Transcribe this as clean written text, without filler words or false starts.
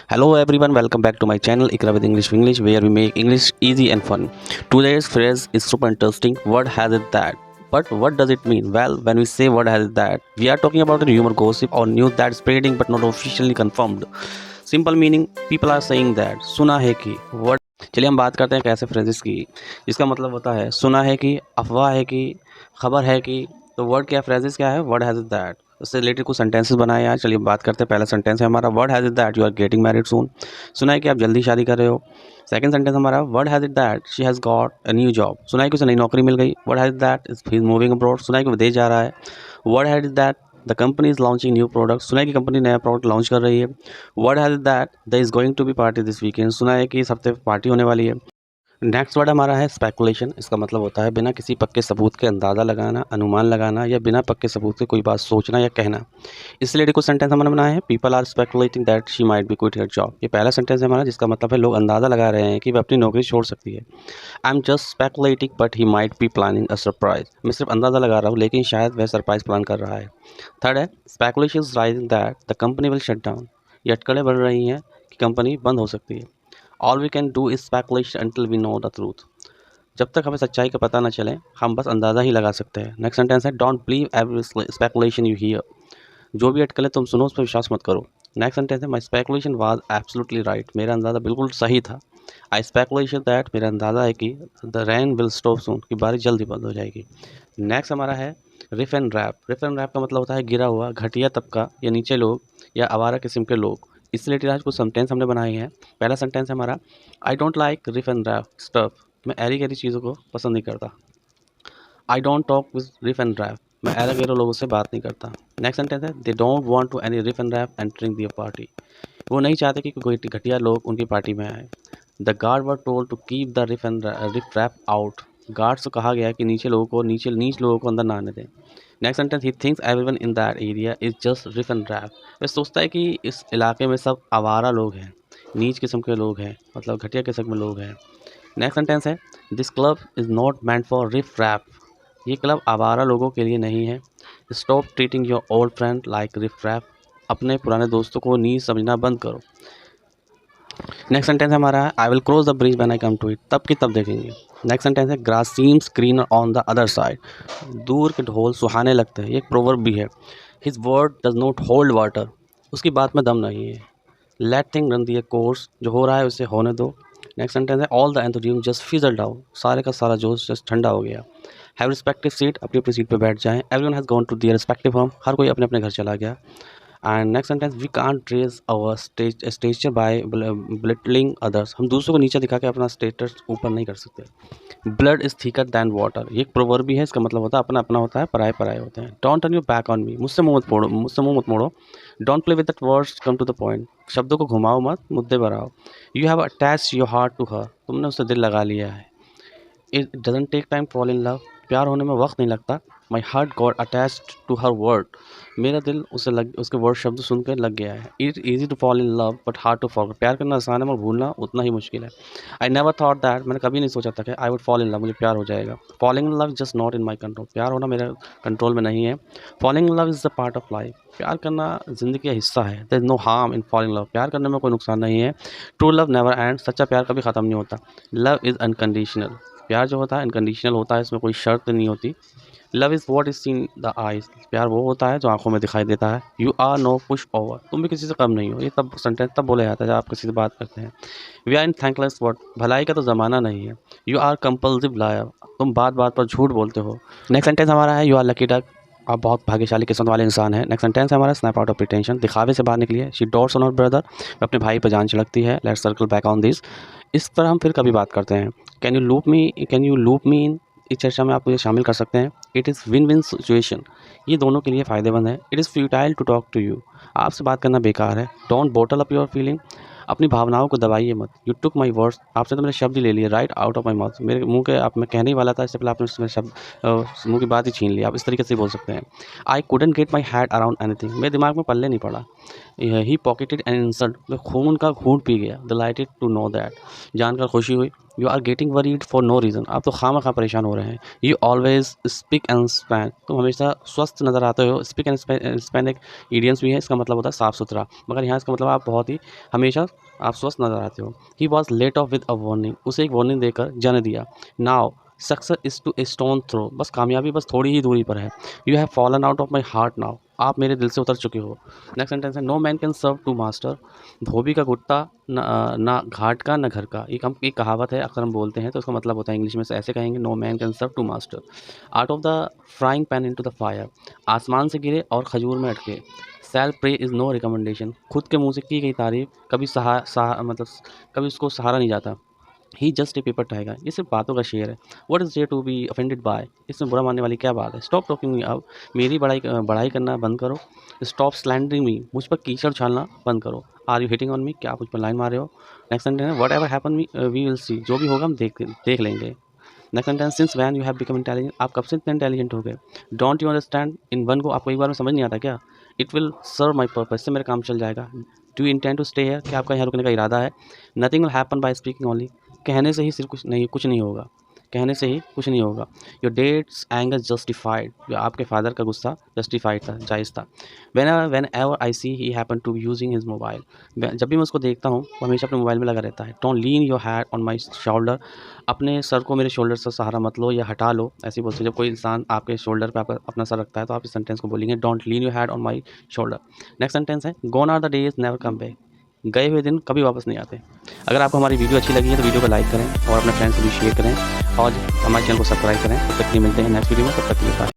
Hello everyone, welcome back to my channel Ikra with English where we make English easy and fun. Today's phrase is super interesting. What has it that? But what does it mean? Well, when we say what has it that, we are talking about a rumor, gossip or news that's spreading but not officially confirmed. Simple meaning, people are saying that. सुना है कि what? चलिए हम बात करते हैं कैसे phrases की, जिसका मतलब होता है सुना है कि, अफवाह है कि, खबर है कि। तो वर्ड क्या फ्रेजेस क्या है? Word has it that. उससे रिलेटेड कुछ सेंटेंसेस बनाए यार। चलिए बात करते हैं। पहला सेंटेंस है हमारा word has it that you are getting married soon. सुना है कि आप जल्दी शादी कर रहे हो। सेकंड सेंटेंस हमारा word has it that she has got a new job. सुना है कि उसे नई नौकरी मिल गई। Word has it that he is moving abroad. सुना है कि विदेश जा रहा है। Word has it that the company is launching new product. सुना है कि कंपनी नया प्रोडक्ट लॉन्च कर रही है। Word has it that the is going to be party this weekend. सुना है कि इस हफ्ते पार्टी होने वाली है। नेक्स्ट वर्ड हमारा है स्पेकुलेशन। इसका मतलब होता है बिना किसी पक्के सबूत के अंदाज़ा लगाना, अनुमान लगाना या बिना पक्के सबूत के कोई बात सोचना या कहना। इस रिलेटेड कुछ सेंटेंस हमने बनाए हैं। People are speculating that she might be quit her job. ये पहला सेंटेंस है हमारा, जिसका मतलब है लोग अंदाज़ा लगा रहे हैं कि वह अपनी नौकरी छोड़ सकती है। I am just speculating but he might be planning a surprise. मैं सिर्फ अंदाज़ा लगा रहा हूँ लेकिन शायद वह सरप्राइज प्लान कर रहा है। थर्ड है speculation is rising that the company will shut down. ये अटकलें बढ़ रही हैं कि कंपनी बंद हो सकती है। All we can do is speculation until we know the truth. जब तक हमें सच्चाई का पता न चले हम बस अंदाज़ा ही लगा सकते हैं। नेक्स्ट सेंटेंस है don't believe every speculation you here. जो भी अटकलें तुम सुनो उस पर विश्वास मत करो। नेक्स्ट सेंटेंस है माई स्पेकुलेशन वाज एब्सोल्युटली राइट। मेरा अंदाज़ा बिल्कुल सही था। आई स्पेकुलेशन दैट मेरा अंदाज़ा है कि the rain will stop soon कि बारिश जल्दी बंद हो जाएगी। नेक्स्ट हमारा है riff and rap. Riff and rap का मतलब होता है गिरा हुआ, घटिया तबका या नीचे लोग या आवारा किस्म के लोग। इस रिलेटेड आज कुछ सेंटेंस हमने बनाए हैं। पहला सेंटेंस है हमारा I don't like riff and rap stuff. मैं ऐरी गैरी चीज़ों को पसंद नहीं करता। I don't talk with riff and rap. मैं ऐरा गैरो लोगों से बात नहीं करता। नेक्स्ट सेंटेंस है they don't want to any riff and rap entering their party. वो नहीं चाहते कि कोई घटिया लोग उनकी पार्टी में आए। The guard were told to keep the riff rap out. Guards को कहा गया है कि नीचे लोगों को नीच लोगों को अंदर ना आने दें। Next sentence he thinks everyone in that area is just riff and rap. वह सोचता है कि इस इलाके में सब आवारा लोग हैं, नीच किस्म के लोग हैं, मतलब घटिया किस्म के लोग हैं। नेक्स्ट सेंटेंस है this club is not meant for riff rap. ये क्लब आवारा लोगों के लिए नहीं है। Stop treating your old friend like riff rap. अपने पुराने दोस्तों को नीच समझना बंद करो। नेक्स्ट सेंटेंस हमारा है I will cross the bridge when I come to it. तब की तब देखेंगे। नेक्स्ट सेंटेंस है grass seems greener on the other side. दूर के ढोल सुहाने लगते हैं। ये एक प्रोवर्ब भी है। His word does not hold water. उसकी बात में दम नहीं है। Let thing run their course. जो हो रहा है उसे होने दो। नेक्स्ट सेंटेंस है all the enthusiasm just fizzled out. सारे का सारा जोश जस्ट ठंडा हो गया। Have respective seat. अपनी अपनी सीट पे बैठ जाएं। Everyone has gone to their respective home. हर कोई अपने अपने घर चला गया। And next sentence we can't raise our stature by belittling others. हम दूसरों को नीचे दिखा के अपना स्टेटस ऊपर नहीं कर सकते। Blood is thicker than water. ये एक प्रोवर्ब भी है। इसका मतलब होता है अपना अपना होता है, पराए पराए होते हैं। Don't turn your back on me. मुझसे मुंह मत मोड़ो। Don't play with that words, come to the point. शब्दों को घुमाओ मत, मुद्दे पर आओ। You have attach your heart to her. तुमने उससे दिल लगा लिया है। It doesn't take time fall in love. प्यार होने में वक्त नहीं लगता। My heart got attached to her word. मेरा दिल उसके वर्ड शब्द सुनकर लग गया है। It easy to fall in love but hard to forget. प्यार करना आसान है मगर भूलना उतना ही मुश्किल है। I never thought that. मैंने कभी नहीं सोचा था कि I would fall in love, मुझे प्यार हो जाएगा। Falling in love just not in my control. प्यार होना मेरे कंट्रोल में नहीं है। Falling in love is the part of life. प्यार करना ज़िंदगी का हिस्सा है। There is no harm in falling love. प्यार करने में कोई नुकसान नहीं है। True love never and. सच्चा प्यार कभी ख़त्म नहीं होता। Love is unconditional. प्यार जो होता है अनकंडीशनल होता है, इसमें कोई शर्त नहीं होती। Love is what is seen the eyes. प्यार वो होता है जो आंखों में दिखाई देता है। You are no pushover. तुम भी किसी से कम नहीं हो। ये तब सेंटेंस तब बोला जाता है जब आप किसी से बात करते हैं। We are in thankless world. भलाई का तो ज़माना नहीं है। You are compulsive liar. तुम बात बात पर झूठ बोलते हो। नेक्स्ट सेंटेंस हमारा है यू आर लकी डक। आप बहुत भाग्यशाली किस्मत वाले इंसान हैं। नेक्स्ट सेंटेंस है हमारा स्नैप आउट ऑफ प्रिटेंशन। दिखावे से बाहर निकलिए। She dotes on her brother. अपने भाई पर जान छिड़कती है। Let's circle back on this. इस पर हम फिर कभी बात करते हैं। Can you loop me in. इस चर्चा में आप मुझे शामिल कर सकते हैं। It is win win situation. ये दोनों के लिए फ़ायदेमंद है। It is futile to talk to you. आपसे बात करना बेकार है। Don't bottle up your feeling. अपनी भावनाओं को दबाइए मत। You took my words. आपसे तो मेरे शब्द ही ले लिए। Right out of my mouth. मेरे मुंह के आप मैं कहने ही वाला था, इससे पहले आपने मेरे शब्द मुंह की बात ही छीन ली। आप इस तरीके से बोल सकते हैं। I couldn't get my head around anything. मेरे दिमाग में पल्ले नहीं पड़ा। He pocketed an insult. मैं खून का घूंट पी गया। Delighted to know that. जानकर खुशी हुई। You are getting worried for no reason, आप तो खामखा परेशान हो रहे हैं। You always speak and span, तुम हमेशा स्वस्थ नज़र आते हो। स्पीक एंड स्पैन एक इडियम्स भी है, इसका मतलब होता है साफ़ सुथरा, मगर यहाँ इसका मतलब आप बहुत ही हमेशा आप स्वस्थ नज़र आते हो। He was let off with a warning, उसे एक वार्निंग देकर जाने दिया। Now success is to a stone throw, बस कामयाबी बस थोड़ी ही दूरी पर है। You have fallen out of my heart now, आप मेरे दिल से उतर चुके हो। नेक्स्ट सेंटेंस है, no man can serve two master, धोबी का कुत्ता ना घाट का ना घर का। एक कहावत है, अक्सर हम बोलते हैं तो उसका मतलब होता है इंग्लिश में से ऐसे कहेंगे, no man can serve two master. Out of the frying pan into the fire, आसमान से गिरे और खजूर में अटके। Self praise is no recommendation, खुद के मुंह से की गई तारीफ कभी मतलब कभी उसको सहारा नहीं जाता। He just a paper tiger, ये सिर्फ बातों का शेर है। What is there to be offended by, इसमें बुरा मानने वाली क्या बात है। स्टॉप टॉकिंग मी, अब मेरी बढ़ाई करना बंद करो। स्टॉप स्लैंडरिंग मी, मुझ पर कीचड़ उछालना बंद करो। Are you hitting on me, क्या आप मुझ पर लाइन मार रहे हो। नेक्स्ट सेंटेंस है, whatever happen me we will see, जो भी होगा हम देख लेंगे। Next sentence, since when you have become intelligent, आप कब से इतने इंटेलिजेंट हो गए। Don't you understand in one go, आपको एक बार में समझ नहीं आता क्या। It will serve my purpose, इससे मेरा काम चल जाएगा। Do you intend to stay here, क्या आपका यहाँ रुकने का इरादा है। Nothing will happen by speaking only, कहने से ही सिर्फ कुछ नहीं होगा, कहने से ही कुछ नहीं होगा। योर डेट्स एंगर जस्टिफाइड, जो आपके फादर का गुस्सा जस्टिफाइड था, जायज़ था। Whenever I see he happen to be using his mobile, जब भी मैं उसको देखता हूँ वो हमेशा अपने मोबाइल में लगा रहता है। Don't lean your head on my shoulder, अपने सर को मेरे शोल्डर से सहारा मत लो या हटा लो, ऐसे बोलते हैं। जब कोई इंसान आपके शोल्डर पे आपका अपना सर रखता है तो आप इस सेंटेंस को बोलेंगे, don't lean your head on my shoulder. Next sentence है, gone are the days never come back, गए हुए दिन कभी वापस नहीं आते। अगर आपको हमारी वीडियो अच्छी लगी है तो वीडियो को लाइक करें और अपने फ्रेंड्स को भी शेयर करें और हमारे चैनल को सब्सक्राइब करें। तब तक के लिए मिलते हैं नेक्स्ट वीडियो में, तब तक के लिए बाय।